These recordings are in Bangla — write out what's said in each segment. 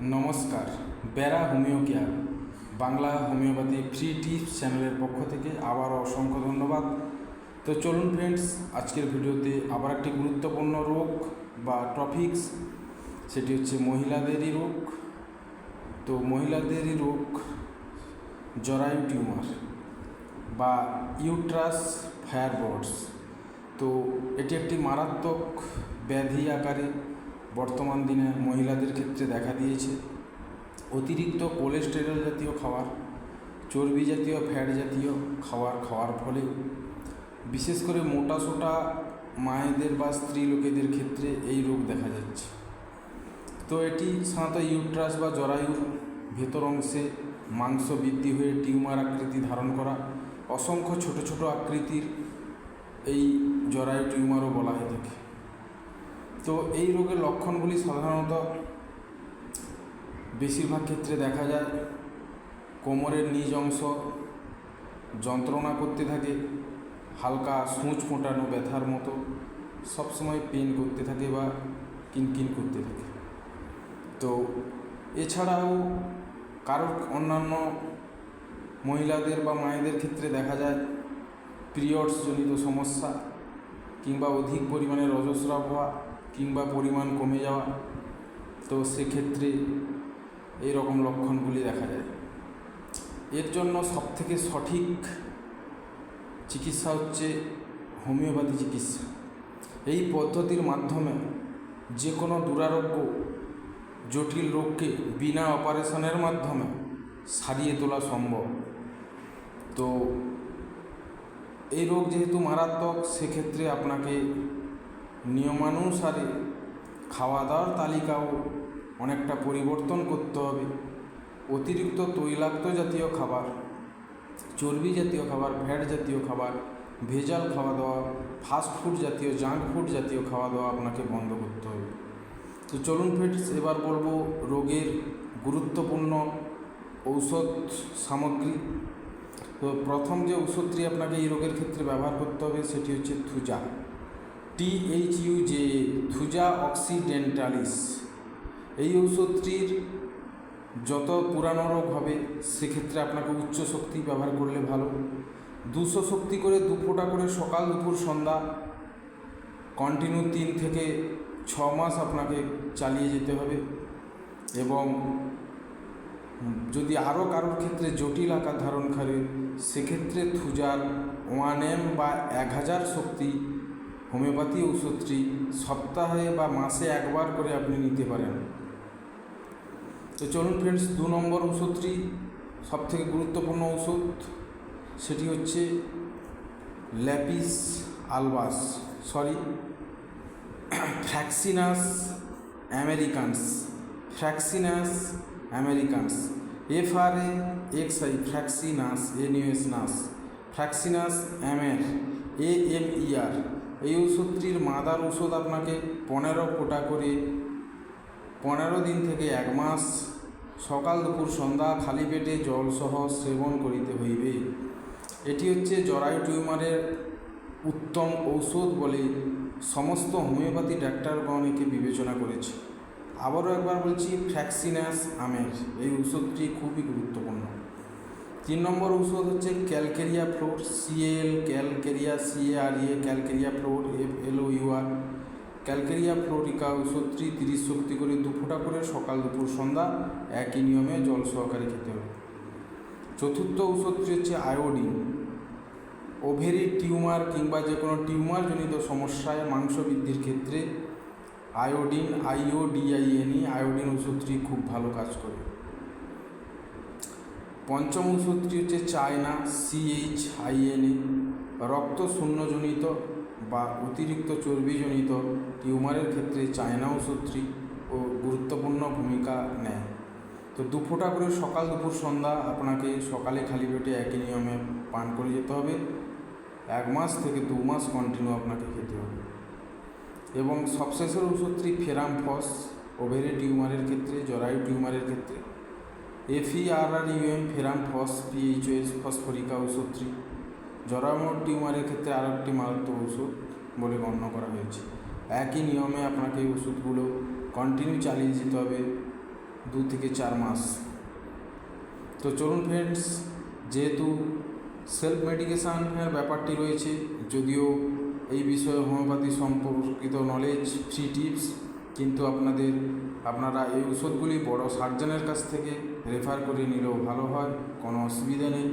নমস্কার, Bera homeo care Bangla homeopathy free tips চ্যানেলের পক্ষ থেকে আবারও অসংখ্য ধন্যবাদ। তো চলুন ফ্রেন্ডস, আজকের ভিডিওতে আবার একটি গুরুত্বপূর্ণ রোগ বা টপিকস, সেটি হচ্ছে মহিলাদেরই রোগ। তো মহিলাদেরই রোগ জরায়ু টিউমার বা ইউট্রাস ফায়ারবডস। তো এটি একটি মারাত্মক ব্যাধি আকারে বর্তমান দিনে মহিলাদের ক্ষেত্রে দেখা দিয়েছে। অতিরিক্ত কোলেস্টেরল জাতীয় খাবার, চর্বি জাতীয় ফ্যাট জাতীয় খাওয়ার ফলে বিশেষ করে মোটাসোটা মায়েদের বা স্ত্রী লোকেদের ক্ষেত্রে এই রোগ দেখা যাচ্ছে। তো এটি সাধারণত ইউট্রাস বা জরায়ুর ভেতর অংশে মাংস বৃদ্ধি হয়ে টিউমার আকৃতি ধারণ করা, অসংখ্য ছোট ছোট আকৃতির এই জরায়ু টিউমারও বলা হয়ে থাকে। তো এই রোগের লক্ষণগুলি সাধারণত বেশিরভাগ ক্ষেত্রে দেখা যায় কোমরের নিজ অংশ যন্ত্রণা করতে থাকে, হালকা সূঁচ ফোটানো ব্যথার মতো সবসময় পেন করতে থাকে বা কিনকিন করতে থাকে। তো এছাড়াও কারোর অন্যান্য মহিলাদের বা মায়েদের ক্ষেত্রে দেখা যায় পিরিয়ডসজনিত সমস্যা, কিংবা অধিক পরিমাণে রজস্রাব হওয়া, কিংবা পরিমাণ কমে যাওয়া। তো সেক্ষেত্রে এই রকম লক্ষণগুলি দেখা যায়। এর জন্য সবথেকে সঠিক চিকিৎসা হচ্ছে হোমিওপ্যাথি চিকিৎসা। এই পদ্ধতির মাধ্যমে যে কোনো দুরারোগ্য জটিল রোগকে বিনা অপারেশনের মাধ্যমে সারিয়ে তোলা সম্ভব। তো এই রোগ যেহেতু মারাত্মক, সেক্ষেত্রে আপনাকে নিয়মানুসারে খাওয়া দাওয়ার তালিকাও অনেকটা পরিবর্তন করতে হবে। অতিরিক্ত তৈলাক্ত জাতীয় খাবার, চর্বি জাতীয় খাবার, ফ্যাট জাতীয় খাবার, ভেজাল খাওয়া দাওয়া, ফাস্টফুড জাতীয়, জাঙ্ক ফুড জাতীয় খাওয়া দাওয়া আপনাকে বন্ধ করতে হবে। তো চলুন ফ্রেন্ডস, এবার বলবো রোগের গুরুত্বপূর্ণ ঔষধ সামগ্রী। তো প্রথম যে ওষুধটি আপনাকে এই রোগের ক্ষেত্রে ব্যবহার করতে হবে সেটি হচ্ছে থুজা, THUJA, থুজা অক্সিডেন্টালিস। এই ঔষধটির যত পুরানো রোগ হবে সেক্ষেত্রে আপনাকে উচ্চ শক্তি ব্যবহার করলে ভালো। 200 শক্তি করে 2 ফোঁটা করে সকাল দুপুর সন্ধ্যা কন্টিনিউ 3 থেকে 6 মাস আপনাকে চালিয়ে যেতে হবে। এবং যদি আরও কারোর ক্ষেত্রে জটিল আকার ধারণ করে সেক্ষেত্রে থুজার 1M বা 1000 শক্তি হোমিওপ্যাথি ওষুধটি সপ্তাহে বা মাসে একবার করে আপনি নিতে পারেন। তো চলুন ফ্রেন্ডস, 2 নম্বর ওষুধটি সবথেকে গুরুত্বপূর্ণ ওষুধ, সেটি হচ্ছে ফ্র্যাক্সিনাস আমেরিকানস, FRAXI, ফ্র্যাক্সিনাস, ফ্র্যাক্সিনাস AMER। এই ওষুধটির মাদার ওষুধ আপনাকে 15 ফোঁটা করে 15 দিন থেকে 1 মাস সকাল দুপুর সন্ধ্যা খালি পেটে জলসহ সেবন করিতে হইবে। এটি হচ্ছে জরায়ু টিউমারের উত্তম ঔষধ বলে সমস্ত হোমিওপ্যাথি ডাক্তারগণ একে বিবেচনা করেছে। আবারও একবার বলছি, ফ্র্যাক্সিনাস AMER এই ওষুধটি খুবই গুরুত্বপূর্ণ। 3 নম্বর ঔষধ হচ্ছে calcarea floor, calcarea floor, FLOUR। Calcarea fluorica ওষুধটি 30 শক্তি করে 2 ফোঁটা করে সকাল দুপুর সন্ধ্যা একই নিয়মে জল সহকারে খেতে হবে। 4র্থ ওষুধটি হচ্ছে আয়োডিন। ওভেরি টিউমার কিংবা যে কোনো টিউমারজনিত সমস্যায় মাংস বৃদ্ধির ক্ষেত্রে আয়োডিন, আয়োডিন ওষুধটি খুব ভালো কাজ করে। 5ম ওষুধটি হচ্ছে চায়না, CHINA। রক্ত শূন্যজনিত বা অতিরিক্ত চর্বিজনিত টিউমারের ক্ষেত্রে চায়না ওষুধটি গুরুত্বপূর্ণ ভূমিকা নেয়। তো 2 ফোঁটা করে সকাল দুপুর সন্ধ্যা আপনাকে সকালে খালি পেটে একই নিয়মে পান করে যেতে হবে। 1 মাস থেকে 2 মাস কন্টিনিউ আপনাকে খেতে হবে। এবং সবশেষের ওষুধটি ফেরামফস, ওভেরি টিউমারের ক্ষেত্রে, জরায়ু টিউমারের ক্ষেত্রে FERRUM, ফেরামফস, PHOS, ফসফরিকা ওষুধটি জরায়ু টিউমারের ক্ষেত্রে আরও একটি মারাত্মক ওষুধ বলে গণ্য করা হয়েছে। একই নিয়মে আপনাকে এই ওষুধগুলো কন্টিনিউ চালিয়ে যেতে হবে 2 থেকে 4 মাস। তো চলুন ফ্রেন্ডস, যেহেতু সেলফ মেডিকেশানের ব্যাপারটি রয়েছে, যদিও এই বিষয়ে হোমিওপ্যাথি সম্পর্কিত নলেজ ফ্রি টিপস, কিন্তু আপনারা এই ওষুধগুলি বড় সার্জনের কাছ থেকে রেফার করে নিলেও ভালো হয়, কোনো অসুবিধা নেই।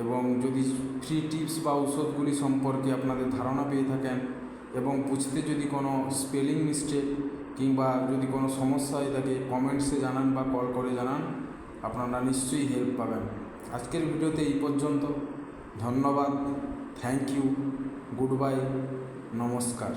এবং যদি ফ্রি টিপস বা ওষুধগুলি সম্পর্কে আপনাদের ধারণা পেয়ে থাকেন এবং বুঝতে যদি কোনো স্পেলিং মিস্টেক কিংবা যদি কোনো সমস্যা হয়ে থাকে, কমেন্টসে জানান বা কল করে জানান, আপনারা নিশ্চয়ই হেল্প পাবেন। আজকের ভিডিওতে এই পর্যন্ত। ধন্যবাদ, থ্যাংক ইউ, গুড বাই, নমস্কার।